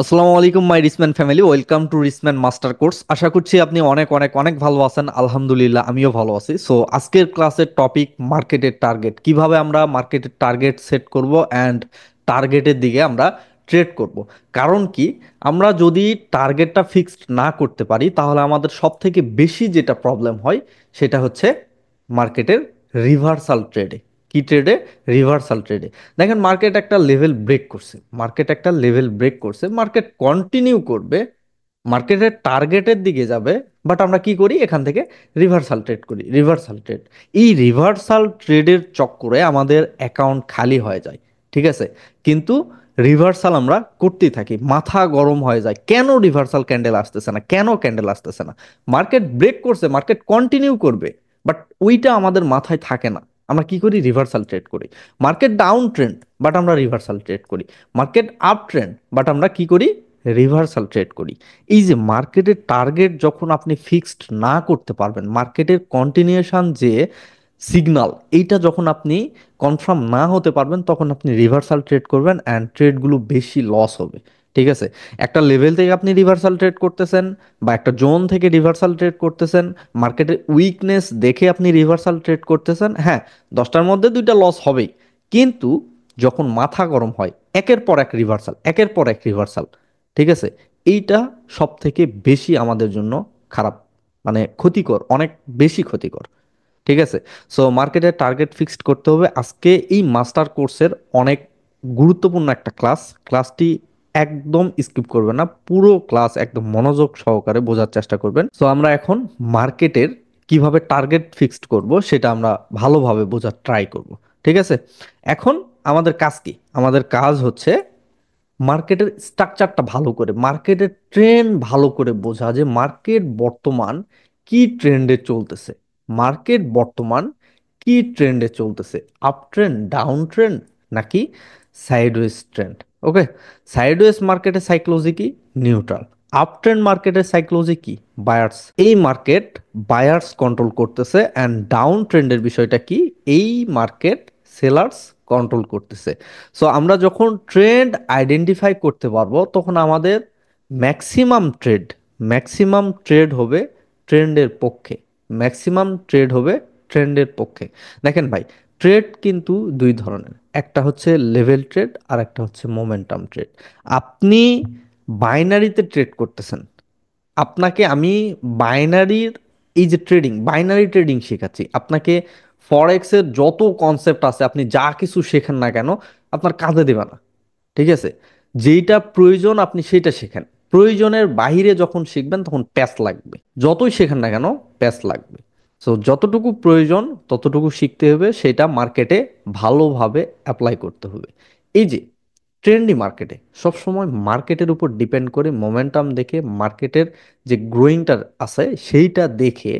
আসসালামু আলাইকুম my Risman family, welcome to Risman master course. আশা করছি আপনি অনেক অনেক অনেক ভালো আছেন। আলহামদুলিল্লাহ, আমিও ভালো আছি। সো আজকের ক্লাসের টপিক মার্কেটের টার্গেট, কিভাবে আমরা মার্কেটের টার্গেট সেট করব অ্যান্ড টার্গেটের দিকে আমরা ট্রেড করব। কারণ কি, আমরা যদি টার্গেটটা ফিক্সড না করতে পারি তাহলে আমাদের সব থেকে বেশি যেটা প্রবলেম হয় সেটা হচ্ছে মার্কেটের রিভার্সাল ট্রেডে। কি ট্রেডে? রিভার্সাল ট্রেডে। দেখেন, মার্কেট একটা লেভেল ব্রেক করছে, মার্কেট কন্টিনিউ করবে, মার্কেটের টার্গেটের দিকে যাবে। বাট আমরা কি করি? এখান থেকে রিভার্সাল ট্রেড করি, রিভার্সাল ট্রেড। এই রিভার্সাল ট্রেডের চক্করে আমাদের অ্যাকাউন্ট খালি হয়ে যায়। ঠিক আছে? কিন্তু রিভার্সাল আমরা করতেই থাকি, মাথা গরম হয়ে যায়, কেন রিভার্সাল ক্যান্ডেল আসতেছে না, কেন ক্যান্ডেল আসতেছে না। মার্কেট ব্রেক করছে, মার্কেট কন্টিনিউ করবে, বাট ওইটা আমাদের মাথায় থাকে না। আমরা কি করি? রিভার্সাল ট্রেড করি। মার্কেট ডাউন ট্রেন্ড, বাট আমরা রিভার্সাল ট্রেড করি। মার্কেট আপ ট্রেন্ড, বাট আমরা কি করি? রিভার্সাল ট্রেড করি। এই যে মার্কেটের টার্গেট যখন আপনি ফিক্সড না করতে পারবেন, মার্কেটের কন্টিনিউশন যে সিগনাল, এইটা যখন আপনি কনফার্ম না হতে পারবেন, তখন আপনি রিভার্সাল ট্রেড করবেন অ্যান্ড ট্রেডগুলো বেশি লস হবে। ঠিক আছে? একটা লেভেল থেকে আপনি রিভার্সাল ট্রেড করতেছেন বা একটা জোন থেকে রিভার্সাল ট্রেড করতেছেন, মার্কেটের উইকনেস দেখে আপনি রিভার্সাল ট্রেড করতেছেন। হ্যাঁ, 10টার মধ্যে 2টা লস হবেই, কিন্তু যখন মাথা গরম হয়, একের পর এক রিভার্সাল, একের পর এক রিভার্সাল, ঠিক আছে, এইটা সব থেকে বেশি আমাদের জন্য খারাপ, মানে ক্ষতিকর, অনেক বেশি ক্ষতিকর। ঠিক আছে? সো মার্কেটের টার্গেট ফিক্সড করতে হবে। আজকে এই মাস্টার কোর্সের অনেক গুরুত্বপূর্ণ একটা ক্লাস, ক্লাসটি একদম স্কিপ করবেন না, পুরো ক্লাস একদম মনোযোগ সহকারে বোঝার চেষ্টা করবেন। সো আমরা এখন মার্কেটের কিভাবে টার্গেট ফিক্সড করব সেটা আমরা ভালোভাবে বোঝার ট্রাই করব। ঠিক আছে? এখন আমাদের কাজ কি? আমাদের কাজ হচ্ছে মার্কেটের স্ট্রাকচারটা ভালো করে, মার্কেটের ট্রেন্ড ভালো করে বোঝা, যে মার্কেট বর্তমান কি ট্রেন্ডে চলতেছে, মার্কেট বর্তমান কি ট্রেন্ডে চলতেছে, আপ ট্রেন্ড, ডাউন ট্রেন্ড, নাকি সাইডওয়েজ ট্রেন্ড। ওকে? সাইডওয়েজ মার্কেটের সাইকোলজি কি? নিউট্রাল। আপ ট্রেন্ড মার্কেটের সাইকোলজি কি? বায়ার্স। এই মার্কেট বায়ার্স কন্ট্রোল করতেছে, অ্যান্ড ডাউন ট্রেন্ডের বিষয়টা কি? এই মার্কেট সেলার্স কন্ট্রোল করতেছে। সো আমরা যখন ট্রেন্ড আইডেন্টিফাই করতে পারবো, তখন আমাদের ম্যাক্সিমাম ট্রেড ম্যাক্সিমাম ট্রেড হবে ট্রেন্ডের পক্ষে, ম্যাক্সিমাম ট্রেড হবে ট্রেন্ডের পক্ষে। দেখেন ভাই, ট্রেড কিন্তু দুই ধরনের, একটা হচ্ছে লেভেল ট্রেড আর একটা হচ্ছে মোমেন্টাম ট্রেড। আপনি বাইনারিতে ট্রেড করতেছেন, আপনাকে আমি বাইনারির, এই যে ট্রেডিং, বাইনারি ট্রেডিং শেখাচ্ছি আপনাকে। ফরেক্সের যত কনসেপ্ট আছে আপনি যা কিছু শেখেন না কেন, আপনার কাজে দেবে না। ঠিক আছে? যেইটা প্রয়োজন আপনি সেটা শেখেন, প্রয়োজনের বাইরে যখন শিখবেন তখন প্যাচ লাগবে, যতই শেখেন না কেন প্যাচ লাগবে। সো যতটুকু প্রয়োজন ততটুকু শিখতে হবে, সেটা মার্কেটে ভালোভাবে অ্যাপ্লাই করতে হবে। এই যে ট্রেন্ডি মার্কেটে সবসময় মার্কেটের উপর ডিপেন্ড করে, মোমেন্টাম দেখে, মার্কেটের যে গ্রোয়িংটা আছে সেইটা দেখে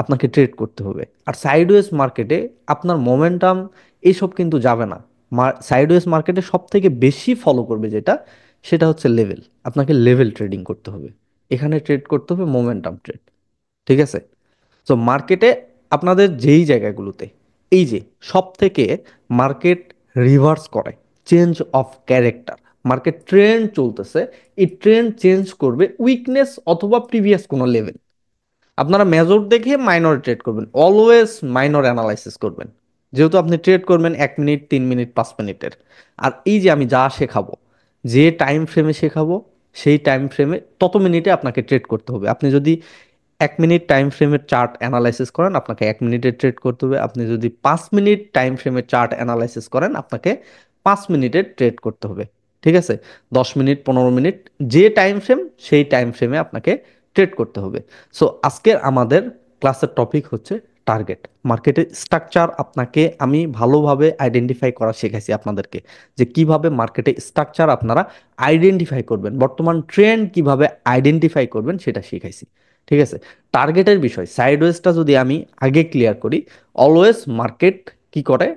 আপনাকে ট্রেড করতে হবে। আর সাইডওয়েজ মার্কেটে আপনার মোমেন্টাম এইসব কিন্তু যাবে না। সাইডওয়েজ মার্কেটে সব থেকে বেশি ফলো করবে যেটা, সেটা হচ্ছে লেভেল। আপনাকে লেভেল ট্রেডিং করতে হবে, এখানে ট্রেড করতে হবে মোমেন্টাম ট্রেড। ঠিক আছে? তো মার্কেটে আপনাদের যেই জায়গাগুলোতে, এই যে সব থেকে মার্কেট রিভার্স করে, change of character, market trend চলতেছে, এই ট্রেন্ড চেঞ্জ করবে উইকনেস অথবা প্রিভিয়াস কোনো লেভেল। আপনারা মেজর দেখে মাইনর ট্রেড করবেন, অলওয়েজ মাইনর অ্যানালাইসিস করবেন, যেহেতু আপনি ট্রেড করবেন 1 মিনিট, 3 মিনিট, 5 মিনিটের। আর এই যে আমি যা শেখাবো, যে টাইম ফ্রেমে শেখাবো, সেই টাইম ফ্রেমে তত মিনিটে আপনাকে ট্রেড করতে হবে। আপনি যদি 1 মিনিট টাইম ফ্রেমের চার্ট অ্যানালাইসিস করেন, আপনাকে 1 মিনিটে ট্রেড করতে হবে। আপনি যদি 5 মিনিট টাইম ফ্রেমের চার্ট অ্যানালাইসিস করেন, আপনাকে 5 মিনিটে ট্রেড করতে হবে। ঠিক আছে? 10 মিনিট, 15 মিনিট, যে টাইম ফ্রেম সেই টাইম ফ্রেমে আপনাকে ট্রেড করতে হবে। সো আজকের আমাদের ক্লাসের টপিক হচ্ছে টার্গেট। মার্কেটের স্ট্রাকচার আপনাকে আমি ভালোভাবে আইডেন্টিফাই করা শেখাইছি আপনাদেরকে, যে কিভাবে মার্কেটে স্ট্রাকচার আপনারা আইডেন্টিফাই করবেন, বর্তমান ট্রেন্ড কিভাবে আইডেন্টিফাই করবেন সেটা শিখাইছি। ঠিক আছে? টার্গেটের বিষয়, সাইডওয়েজটা যদি আমি আগে ক্লিয়ার করি, অলওয়েজ মার্কেট কি করে?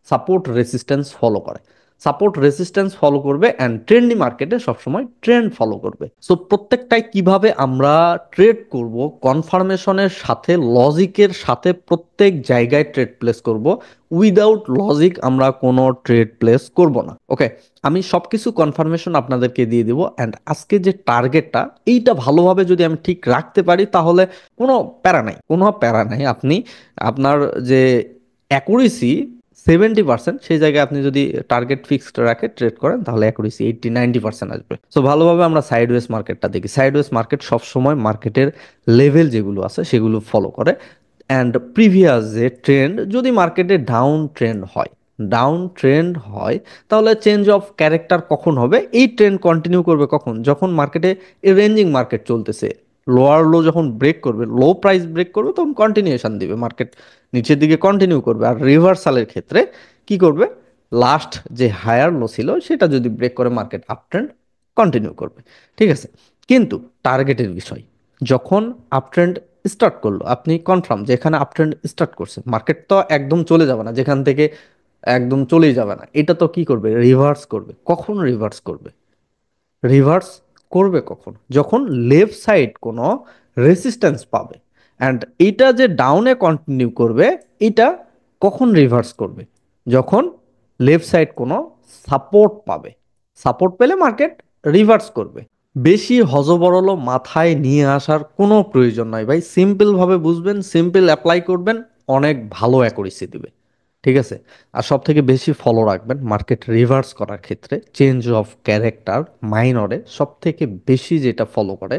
সাপোর্ট রেসিস্ট্যান্স ফলো করে। সাপোর্ট রেসিস্ট্যান্স ফলো করবে অ্যান্ড ট্রেন্ডি মার্কেটে সবসময় ট্রেন্ড ফলো করবে। সো প্রত্যেকটাই কিভাবে আমরা ট্রেড করব, কনফার্মেশনের সাথে লজিকের সাথে প্রত্যেক জায়গায় ট্রেড প্লেস করব। উইদাউট লজিক আমরা কোনো ট্রেড প্লেস করব না। ওকে, আমি সবকিছু কনফার্মেশন আপনাদেরকে দিয়ে দিব অ্যান্ড আজকে যে টার্গেটটা, এইটা ভালোভাবে যদি আমি ঠিক রাখতে পারি তাহলে কোনো প্যারা নাই, কোনো প্যারা নাই। আপনি আপনার যে অ্যাকুরেসি 70%, সেই জায়গায় আপনি যদি টার্গেট ফিক্সড রাখে ট্রেড করেন তাহলে অ্যাকুরেসি 80-90% আসবে। সো ভালোভাবে আমরা সাইডওয়েজ মার্কেটটা দেখি। সাইডওয়েজ মার্কেট সবসময় মার্কেটের লেভেল যেগুলো আছে সেগুলো ফলো করে অ্যান্ড প্রিভিয়াস যে ট্রেন্ড, যদি মার্কেটে ডাউন ট্রেন্ড হয় তাহলে চেঞ্জ অফ ক্যারেক্টার কখন হবে? এই ট্রেন্ড কন্টিনিউ করবে কখন? যখন মার্কেটে রেঞ্জিং মার্কেট চলতেছে, লোয়ার লো যখন ব্রেক করবে, লো প্রাইস ব্রেক করবে, তখন কন্টিনিউশন দিবে মার্কেট, নিচের দিকে কন্টিনিউ করবে। আর রিভার্সালের ক্ষেত্রে কি করবে? লাস্ট যে হায়ার লো ছিল সেটা যদি ব্রেক করে মার্কেট আপ ট্রেন্ড কন্টিনিউ করবে। ঠিক আছে, কিন্তু টার্গেটের বিষয়, যখন আপ ট্রেন্ড স্টার্ট করলো, আপনি কনফার্ম যে এখানে আপ ট্রেন্ড স্টার্ট করছে, মার্কেট তো একদম চলে যাবে না, যেখান থেকে একদম চলেই যাবে না, এটা তো কি করবে? রিভার্স করবে। কখন রিভার্স করবে? রিভার্স করবে কখন? যখন লেফট সাইড কোনো রেসিস্ট্যান্স পাবে। অ্যান্ড এটা যে ডাউনে কন্টিনিউ করবে, এটা কখন রিভার্স করবে? যখন লেফট সাইড কোনো সাপোর্ট পাবে। সাপোর্ট পেলে মার্কেট রিভার্স করবে। বেশি হযবরল মাথায় নিয়ে আসার কোনো প্রয়োজন নাই ভাই, সিম্পল ভাবে বুঝবেন, সিম্পল অ্যাপ্লাই করবেন, অনেক ভালো অ্যাকুরেসি দিবে। ঠিক আছে, আর সব থেকে বেশি ফলো রাখবেন মার্কেট রিভার্স করার ক্ষেত্রে চেঞ্জ অফ ক্যারেক্টার মাইনরে সব থেকে বেশি যেটা ফলো করে।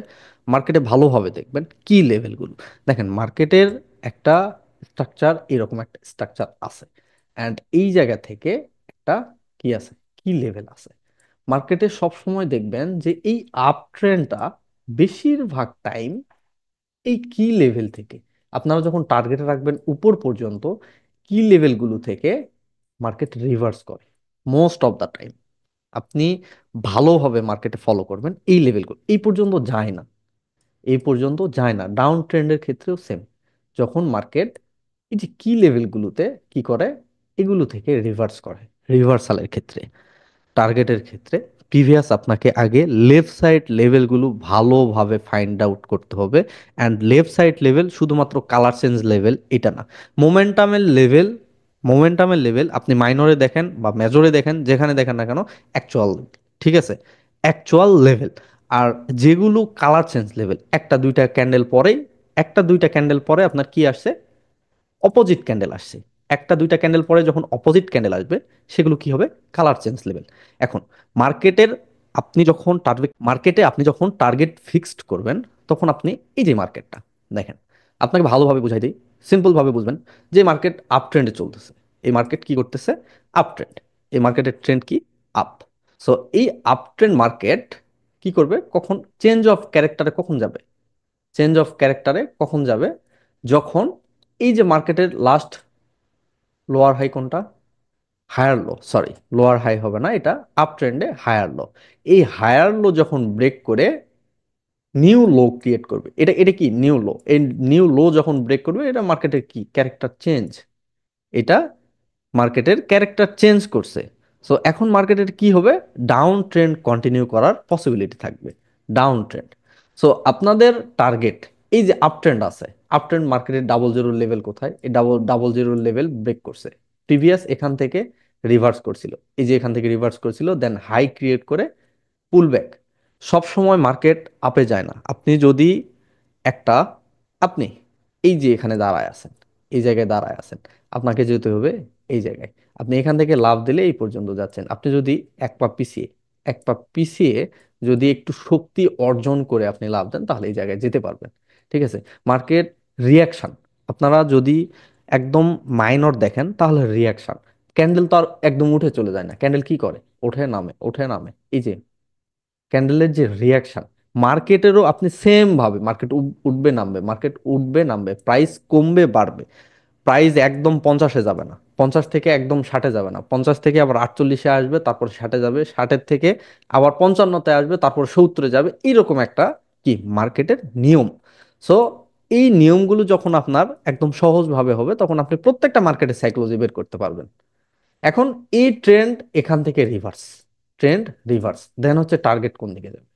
মার্কেটে ভালোভাবে দেখবেন কি লেভেলগুলো। দেখেন মার্কেটের একটা স্ট্রাকচার, এরকম একটা স্ট্রাকচার আছে অ্যান্ড এই জায়গা থেকে একটা কি আছে, কি লেভেল আছে। মার্কেটে সব সময় দেখবেন যে এই আপ ট্রেন্ডটা বেশিরভাগ টাইম এই কি লেভেল থেকে, আপনারা যখন টার্গেটে রাখবেন উপর পর্যন্ত, কি লেভেলগুলো থেকে মার্কেট রিভার্স করে মোস্ট অফ দ্য টাইম। আপনি ভালোভাবে মার্কেটে ফলো করবেন, এই লেভেলগুলো এই পর্যন্ত যায় না, এই পর্যন্ত যায় না। ডাউন ট্রেন্ডের ক্ষেত্রেও সেম, যখন মার্কেট এই যে কি লেভেলগুলোতে কি করে, এগুলো থেকে রিভার্স করে। রিভার্সালের ক্ষেত্রে, টার্গেটের ক্ষেত্রে প্রিভিয়াস আপনাকে আগে লেফট সাইড লেভেলগুলো ভালোভাবে ফাইন্ড আউট করতে হবে। অ্যান্ড লেফট সাইড লেভেল শুধুমাত্র কালার চেঞ্জ লেভেল এটা না, মোমেন্টামের লেভেল। মোমেন্টামের লেভেল আপনি মাইনরে দেখেন বা মেজরে দেখেন, যেখানে দেখেন না কেন, অ্যাকচুয়াল, ঠিক আছে, অ্যাকচুয়াল লেভেল। আর যেগুলো কালার চেঞ্জ লেভেল, একটা দুইটা ক্যান্ডেল পরেই, একটা দুইটা ক্যান্ডেল পরে আপনার কি আসছে? অপোজিট ক্যান্ডেল আসছে। একটা দুইটা ক্যান্ডেল পরে যখন অপোজিট ক্যান্ডেল আসবে, সেগুলো কি হবে? Colour change level. এখন মার্কেটের, আপনি যখন টার্গেট ফিক্সড করবেন, তখন আপনি এই যে মার্কেটটা দেখেন, আপনাকে ভালোভাবে বুঝাই দিই, সিম্পল ভাবে বুঝবেন যে মার্কেট আপ ট্রেন্ডে চলতেছে। এই মার্কেট কি করতেছে? Up trend. এই মার্কেটের ট্রেন্ড কি? আপ। সো এই আপ ট্রেন্ড মার্কেট কি করবে? কখন চেঞ্জ অফ ক্যারেক্টারে কখন যাবে? চেঞ্জ অফ ক্যারেক্টারে কখন যাবে? যখন এই যে মার্কেটের লাস্ট লোয়ার হাই কোনটা? Higher low, sorry, lower high হবে না, এটা আপ ট্রেন্ডে হায়ার লো। এই হায়ার লো যখন ব্রেক করে নিউ লো ক্রিয়েট করবে, এটা এটা কি? নিউ লো। এই নিউ লো যখন ব্রেক করবে, এটা মার্কেটের কি? Character change. এটা মার্কেটের ক্যারেক্টার চেঞ্জ করছে। সো এখন মার্কেটের কি হবে? ডাউন ট্রেন্ড কন্টিনিউ করার পসিবিলিটি থাকবে, ডাউন ট্রেন্ড। সো আপনাদের টার্গেট, এই যে আপ ট্রেন্ড আছে, আপ ট্রেন্ড মার্কেটের ডাবল জিরোর লেভেল কোথায়? এই ডাবল ডাবল জিরোর লেভেল ব্রেক করছে। প্রিভিয়াস এখান থেকে রিভার্স করছিল, এই যে এখান থেকে রিভার্স করছিল, দেন হাই ক্রিয়েট করে পুল ব্যাক। সব সময় মার্কেট আপে যায় না। আপনি যদি একটা, আপনি এই যে এখানে দাঁড়ায় আছেন, এই জায়গায় দাঁড়ায় আছেন, আপনাকে যেতে হবে এই জায়গায়। আপনি এখান থেকে লাফ দিলে এই পর্যন্ত যাচ্ছেন। আপনি যদি এক পা পিছিয়ে, এক পা পিছিয়ে যদি একটু শক্তি অর্জন করে আপনি লাফ দেন, তাহলে এই জায়গায় যেতে পারবেন। ঠিক আছে, মার্কেট রিয়াকশন, আপনারা যদি একদম মাইনর দেখেন তাহলে রিয়াকশন, ক্যান্ডেল তো আর একদম উঠে চলে যায় না। ক্যান্ডেল কি করে? ওঠে নামে, ওঠে নামে। এই যে ক্যান্ডেলের যে রিয়াকশন, মার্কেটেরও আপনি সেম ভাবে, মার্কেট উঠবে নামবে, মার্কেট উঠবে নামবে, প্রাইস কমবে বাড়বে। প্রাইস একদম 50-এ যাবে না, 50 থেকে একদম 60-এ যাবে না, 50 থেকে আবার 48-এ আসবে, তারপর 60-এ যাবে, 60-এর থেকে আবার 55-তে আসবে, তারপর 70-এ যাবে। এইরকম একটা কি মার্কেটের নিয়ম। সো এই নিয়মগুলো যখন আপনার একদম সহজভাবে হবে, তখন আপনি প্রত্যেকটা মার্কেটের সাইকোলজি বের করতে পারবেন। এখন এই ট্রেন্ড এখান থেকে রিভার্স, ট্রেন্ড রিভার্স, দেন হচ্ছে টার্গেট কোন দিকে যাবে।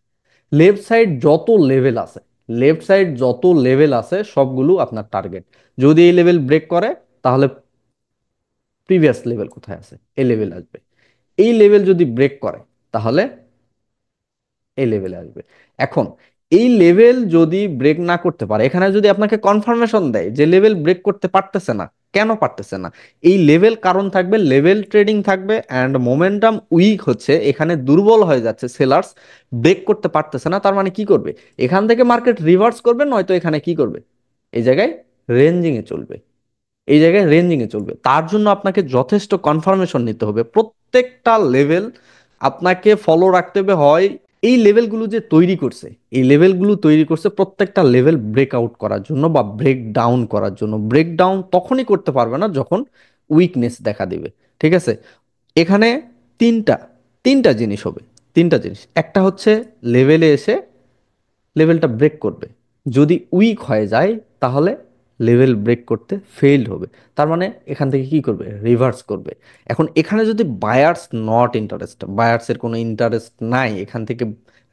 লেফট সাইড যত লেভেল আছে, লেফট সাইড যত লেভেল আছে সবগুলো আপনার টার্গেট। যদি এই লেভেল ব্রেক করে তাহলে প্রিভিয়াস লেভেল কোথায় আছে এই লেভেল আসবে। এই লেভেল যদি ব্রেক করে তাহলে এই লেভেলে আসবে। এখন এই লেভেল যদি ব্রেক না করতে পারে, এখানে যদি আপনাকে কনফার্মেশন দেয় যে লেভেল ব্রেক করতে পারতেছে না, কেন পারতেছে না, এই লেভেল কারণ থাকবে, লেভেল ট্রেডিং থাকবে অ্যান্ড মোমেন্টাম উইক হচ্ছে, এখানে দুর্বল হয়ে যাচ্ছে, সেলার্স ব্রেক করতে পারতেছে না। তার মানে কি করবে, এখান থেকে মার্কেট রিভার্স করবে, নয়তো এখানে কি করবে, এই জায়গায় রেঞ্জিং এ চলবে, এই জায়গায় রেঞ্জিং এ চলবে। তার জন্য আপনাকে যথেষ্ট কনফার্মেশন নিতে হবে, প্রত্যেকটা লেভেল আপনাকে ফলো রাখতে হবে। হয় এই লেভেলগুলো যে তৈরি করছে, এই লেভেলগুলো তৈরি করছে প্রত্যেকটা লেভেল ব্রেক আউট করার জন্য বা ব্রেক ডাউন করার জন্য। ব্রেক ডাউন তখনই করতে পারবে না যখন উইকনেস দেখা দিবে। ঠিক আছে, এখানে তিনটা তিনটা জিনিস হবে, তিনটা জিনিস। একটা হচ্ছে লেভেলে এসে লেভেলটা ব্রেক করবে, যদি উইক হয়ে যায় তাহলে লেভেল ব্রেক করতে ফেইল্ড হবে, তার মানে এখান থেকে কি করবে, রিভার্স করবে। এখন এখানে যদি বায়ার্স নট ইন্টারেস্ট, বায়ার্সের কোনো ইন্টারেস্ট নাই, এখান থেকে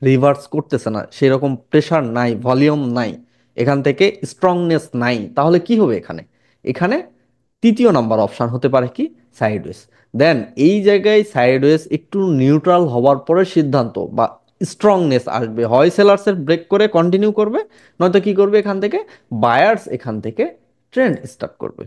রিভার্স করতেছে না, সেরকম প্রেশার নাই, ভলিউম নাই, এখান থেকে স্ট্রংনেস নাই, তাহলে কি হবে এখানে, এখানে তৃতীয় নাম্বার অপশন হতে পারে কি, সাইডওয়েজ। দেন এই জায়গায় সাইডওয়েজ একটু নিউট্রাল হওয়ার পরে সিদ্ধান্ত বা স্ট্রংনেস আসবে, হয় সেলার্সের ব্রেক করে কন্টিনিউ করবে, নয়তো কি করবে, এখান থেকে বায়ার্স এখান থেকে ট্রেন্ড স্টার্ট করবে।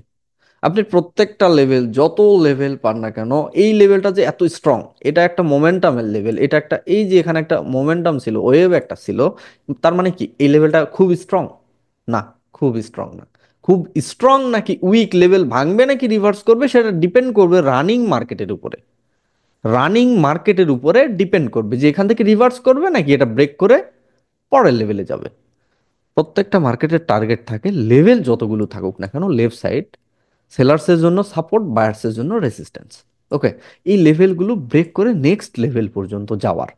আপনি প্রত্যেকটা লেভেল, যত লেভেল পান না কেন, এই লেভেলটা যে এত স্ট্রং, এটা একটা মোমেন্টামের লেভেল, এটা একটা, এই যে এখানে একটা মোমেন্টাম ছিল, ওয়েভ একটা ছিল, তার মানে কি এই লেভেলটা খুব স্ট্রং না, খুব স্ট্রং না। খুব স্ট্রং নাকি উইক, লেভেল ভাঙবে নাকি রিভার্স করবে, সেটা ডিপেন্ড করবে রানিং মার্কেটের উপরে, রানিং মার্কেটের উপরে ডিপেন্ড করবে যে এখান থেকে রিভার্স করবে নাকি এটা ব্রেক করে পরের লেভেলে যাবে। প্রত্যেকটা মার্কেটের টার্গেট থাকে, লেভেল যতগুলো থাকুক না কেন, লেফট সাইড সেলার্সের জন্য সাপোর্ট, বায়ার্সের জন্য রেসিস্ট্যান্স। ওকে, এই লেভেলগুলো ব্রেক করে নেক্সট লেভেল পর্যন্ত যাওয়ার,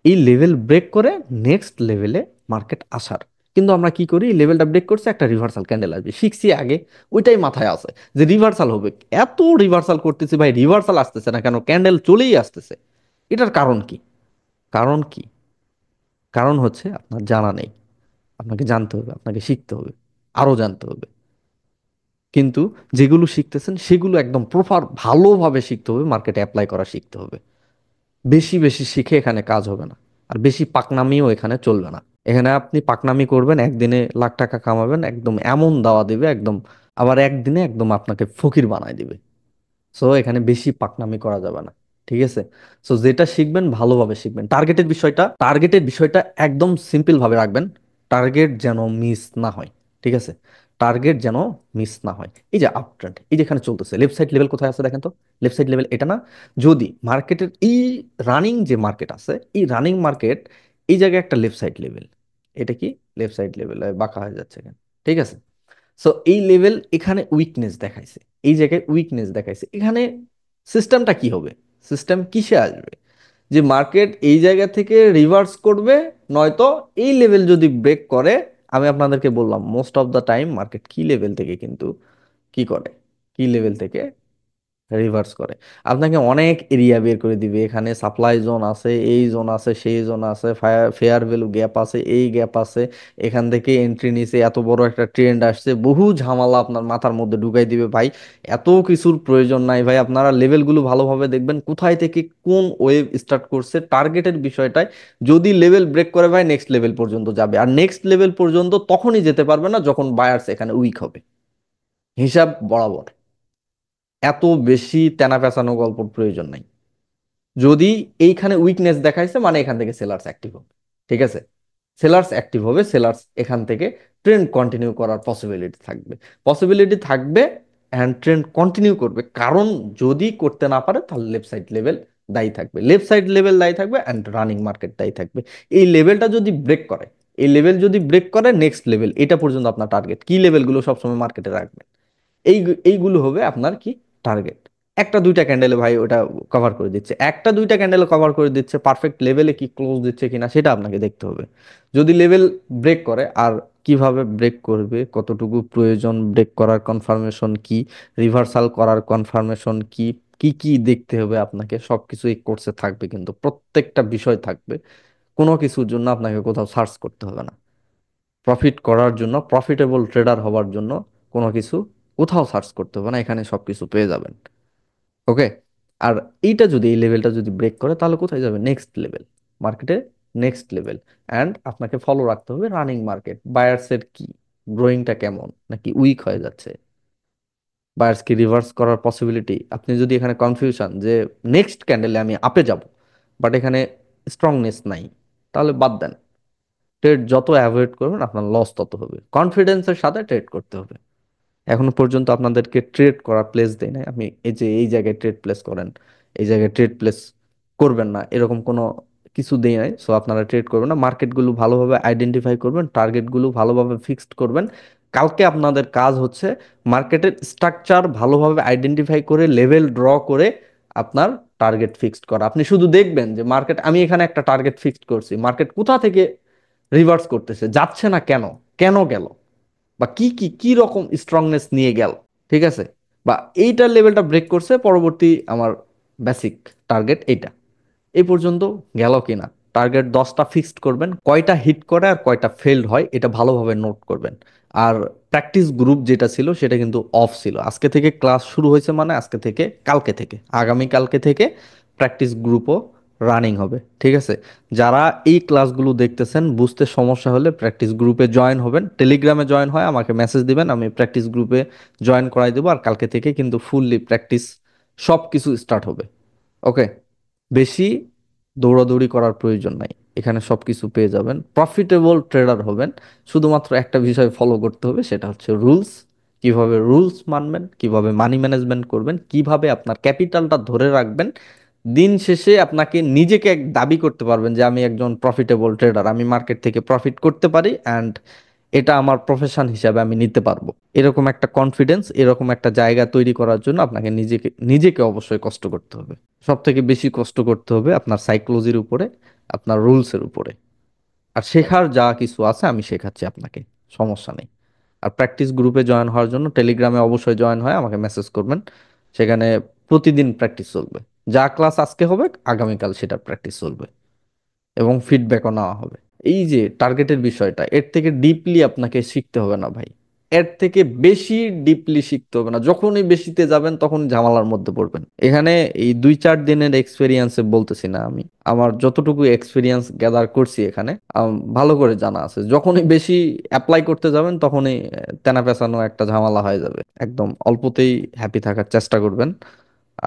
এই লেভেল ব্রেক করে নেক্সট লেভেলে মার্কেট আসার। কিন্তু আমরা কি করি, এই লেভেলটা ব্রেক করছে, একটা রিভার্সাল ক্যান্ডেল আসবে, শিখছি আগে, ওইটাই মাথায় আছে যে রিভার্সাল হবে। এত রিভার্সাল করতেছি ভাই, রিভার্সাল আসতেছে না কেন, ক্যান্ডেল চলেই আসতেছে, এটার কারণ কি, কারণ কি, কারণ হচ্ছে আপনার জানা নেই। আপনাকে জানতে হবে, আপনাকে শিখতে হবে, আরো জানতে হবে। কিন্তু যেগুলো শিখতেছেন সেগুলো একদম প্রপার ভালোভাবে শিখতে হবে, মার্কেটে অ্যাপ্লাই করা শিখতে হবে। বেশি বেশি শিখে এখানে কাজ হবে না, আর বেশি পাকনামিও এখানে চলবে না। এখানে আপনি পাকনামি করবেন, একদিনে লাখ টাকা কামাবেন, একদম এমন দাওয়া দিবে একদম, আবার একদিনে একদম আপনাকে ফকির বানায় দিবে। সো এখানে বেশি পাকনামি করা যাবে না। ঠিক আছে, সো যেটা শিখবেন ভালোভাবে শিখবেন। টার্গেটের বিষয়টা একদম সিম্পল ভাবে রাখবেন, টার্গেট যেন মিস না হয়। ঠিক আছে, টার্গেট যেন মিস না হয়। এই যে আপ ট্রেন্ড, এই যেখানে চলতেছে, লেফট সাইড লেভেল কোথায় আছে দেখেন তো, লেফট সাইড লেভেল এটা না, যদি মার্কেটের এই রানিং যে মার্কেট আছে, এই রানিং মার্কেট, এই জায়গায় একটা লেফট সাইড লেভেল, এটা কি, লেফট সাইড লেভেল বাঁকা হয়ে যাচ্ছে এখানে। ঠিক আছে, সো এই লেভেল এখানে উইকনেস দেখাইছে, এই জায়গায় উইকনেস দেখাইছে, এখানে সিস্টেমটা কি হবে, সিস্টেম কিসে আসবে, যে মার্কেট এই জায়গা থেকে রিভার্স করবে, নয়তো এই লেভেল যদি ব্রেক করে। আমি আপনাদেরকে বললাম most of the time market কি লেভেল থেকে কিন্তু কি করে, কি লেভেল থেকে রিভার্স করে, আপনাকে অনেক এরিয়া বের করে দিবে, এখানে সাপ্লাই জোন আছে, এই জোন আছে, সেই জোন আছে, ফেয়ার ভ্যালু গ্যাপ আছে, এই গ্যাপ আছে, এখান থেকে এন্ট্রি নিছে, এত বড় একটা ট্রেন্ড আসছে, বহু ঝামেলা আপনার মাথার মধ্যে ঢুকাই দিবে ভাই। এত কিছুর প্রয়োজন নাই ভাই, আপনারা লেভেলগুলো ভালোভাবে দেখবেন, কোথায় থেকে কোন ওয়েভ স্টার্ট করছে, টার্গেটের বিষয়টায়। যদি লেভেল ব্রেক করে ভাই নেক্সট লেভেল পর্যন্ত যাবে, আর নেক্সট লেভেল পর্যন্ত তখনই যেতে পারবে না যখন বায়ার্স এখানে উইক হবে, হিসাব বরাবর। এত বেশি তেনা পেঁচানো গল্পর প্রয়োজন নাই। যদি এইখানে উইকনেস দেখাইছে মানে এখান থেকে সেলার্স অ্যাক্টিভ হবে। ঠিক আছে, সেলার্স অ্যাক্টিভ হবে, সেলার্স এখান থেকে ট্রেন্ড কন্টিনিউ করার পসিবিলিটি থাকবে, পসিবিলিটি থাকবে, অ্যান্ড ট্রেন্ড কন্টিনিউ করবে। কারণ যদি করতে না পারে তাহলে লেফট সাইড লেভেল দায়ী থাকবে, লেফট সাইড লেভেল দায়ী থাকবে, অ্যান্ড রানিং মার্কেট দায়ী থাকবে। এই লেভেলটা যদি ব্রেক করে, এই লেভেল যদি ব্রেক করে নেক্সট লেভেল, এটা পর্যন্ত আপনার টার্গেট কি, লেভেলগুলো সবসময় মার্কেটে রাখবেন, এইগুলো হবে আপনার কি, টার্গেট। একটা দুইটা ক্যান্ডেলে ভাই ওটা কভার করে দিচ্ছে, একটা দুইটা ক্যান্ডেলে কভার করে দিচ্ছে, পারফেক্ট লেভেলে কি ক্লোজ দিচ্ছে কিনা সেটা আপনাকে দেখতে হবে। যদি লেভেল ব্রেক করে, আর কিভাবে ব্রেক করবে, কতটুকু প্রয়োজন ব্রেক করার, কনফার্মেশন কি, রিভার্সাল করার কনফার্মেশন কি, কি কি দেখতে হবে আপনাকে, সবকিছু এই কোর্সে থাকবে, কিন্তু প্রত্যেকটা বিষয় থাকবে। কোনো কিছুর জন্য আপনাকে কোথাও সার্চ করতে হবে না। প্রফিট করার জন্য, প্রফিটেবল ট্রেডার হওয়ার জন্য কোনো কিছু কোথাও সার্চ করতে হবে না, এখানে সবকিছু পেয়ে যাবেন। ওকে। আর এইটা যদি, এই লেভেলটা যদি ব্রেক করে, তাহলে কোথায় যাবে? নেক্সট লেভেল, মার্কেটে নেক্সট লেভেল। অ্যান্ড আপনাকে ফলো রাখতে হবে রানিং মার্কেট, বায়ার্সের কি গ্রোয়িংটা কেমন, নাকি উইক হয়ে যাচ্ছে, বায়ার্স কি রিভার্স করার পসিবিলিটি। আপনি যদি এখানে কনফিউশন যে নেক্সট ক্যান্ডেলে আমি আপে যাব, বাট এখানে স্ট্রংনেস নাই, তাহলে বাদ দেন। ট্রেড যত অ্যাভয়েড করবেন আপনার লস তত হবে। কনফিডেন্সের সাথে ট্রেড করতে হবে। এখনো পর্যন্ত আপনাদেরকে ট্রেড করার প্লেস দেয় নাই আমি, এই যে এই জায়গায় ট্রেড প্লেস করেন, এই জায়গায় ট্রেড প্লেস করবেন না, এরকম কোনো কিছু দেয় নাই। সো আপনারা ট্রেড করবেন না, মার্কেটগুলো ভালোভাবে আইডেন্টিফাই করবেন, টার্গেটগুলো ভালোভাবে ফিক্সড করবেন। কালকে আপনাদের কাজ হচ্ছে মার্কেটের স্ট্রাকচার ভালোভাবে আইডেন্টিফাই করে লেভেল ড্র করে আপনার টার্গেট ফিক্সড করা। আপনি শুধু দেখবেন যে মার্কেট, আমি এখানে একটা টার্গেট ফিক্সড করছি, মার্কেট কোথা থেকে রিভার্স করতেছে, যাচ্ছে না কেন, কেন গেল, বা কি কি কি রকম স্ট্রংনেস নিয়ে গেল, ঠিক আছে, বা এইটার লেভেলটা ব্রেক করছে, পরবর্তী আমার বেসিক টার্গেট এইটা, এই পর্যন্ত গেল কিনা। টার্গেট 10টা ফিক্সড করবেন, কয়টা হিট করে আর কয়টা ফেলড হয় এটা ভালোভাবে নোট করবেন। আর প্র্যাকটিস গ্রুপ যেটা ছিল সেটা কিন্তু অফ ছিল, আজকে থেকে ক্লাস শুরু হয়েছে, মানে আজকে থেকে, কালকে থেকে, আগামী কালকে থেকে প্র্যাকটিস গ্রুপও রানিং হবে, ঠিক আছে। যারা এই ক্লাসগুলো দেখতেছেন, বুঝতে সমস্যা হলে প্র্যাকটিস গ্রুপে জয়েন হবেন, টেলিগ্রামে জয়েন হয় আমাকে মেসেজ দিবেন, আমি প্র্যাকটিস গ্রুপে জয়েন করাই দেবো। আর কালকে থেকে কিন্তু ফুললি প্র্যাকটিস সব কিছু স্টার্ট হবে। ওকে। বেশি দৌড়াদৌড়ি করার প্রয়োজন নাই, এখানে সবকিছু পেয়ে যাবেন, প্রফিটেবল ট্রেডার হবেন। শুধুমাত্র একটা বিষয় ফলো করতে হবে, সেটা হচ্ছে রুলস। কিভাবে রুলস মানবেন, কিভাবে মানি ম্যানেজমেন্ট করবেন, কিভাবে আপনার ক্যাপিটালটা ধরে রাখবেন। দিন শেষে আপনাকে নিজেকে এক দাবি করতে পারবেন যে আমি একজন প্রফিটেবল ট্রেডার, আমি মার্কেট থেকে প্রফিট করতে পারি, অ্যান্ড এটা আমার প্রফেশন হিসাবে আমি নিতে পারবো। এরকম একটা কনফিডেন্স, এরকম একটা জায়গা তৈরি করার জন্য আপনাকে নিজেকে নিজেকে অবশ্যই কষ্ট করতে হবে। সব থেকে বেশি কষ্ট করতে হবে আপনার সাইকোলজির উপরে, আপনার রুলসের উপরে। আর শেখার যা কিছু আছে আমি শেখাচ্ছি আপনাকে, সমস্যা নেই। আর প্র্যাকটিস গ্রুপে জয়েন হওয়ার জন্য টেলিগ্রামে অবশ্যই জয়েন হয়, আমাকে মেসেজ করবেন। সেখানে প্রতিদিন প্র্যাকটিস চলবে, যা ক্লাস আজকে হবে আগামীকাল সেটা প্র্যাকটিস চলবে, এবং ফিডব্যাকও নেওয়া হবে। এই যে টার্গেটের বিষয়টা, এর থেকে ডিপলি আপনাকে শিখতে হবে না ভাই, এর থেকে বেশি ডিপলি শিখতে হবে না। যখনই বেশিতে যাবেন তখন ঝামেলার মধ্যে পড়বেন। এখানে এই 2-4 দিনের এক্সপিরিয়েন্সে বলতেছি না আমি, আমার যতটুকু এক্সপিরিয়েন্স গ্যাদার করছি এখানে, ভালো করে জানা আছে, যখনই বেশি অ্যাপ্লাই করতে যাবেন তখনই তেনা পেঁচানো একটা ঝামেলা হয়ে যাবে। একদম অল্পতেই হ্যাপি থাকার চেষ্টা করবেন,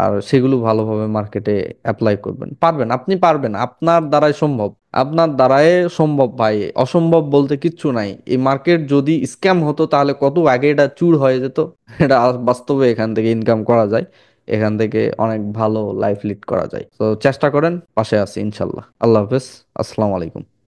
আর সেগুলো ভালোভাবে মার্কেটে অ্যাপ্লাই করবেন। পারবেন, আপনি পারবেন, আপনার দ্বারাই সম্ভব, আপনার দ্বারাই সম্ভব ভাই। অসম্ভব বলতে কিচ্ছু নাই। এই মার্কেট যদি স্ক্যাম হতো তাহলে কত আগে এটা চুর হয়ে যেত। এটা বাস্তবে এখান থেকে ইনকাম করা যায়, এখান থেকে অনেক ভালো লাইফ লিড করা যায়। তো চেষ্টা করেন, পাশে আছি ইনশাল্লাহ। আল্লাহ হাফেজ, আসসালামু আলাইকুম।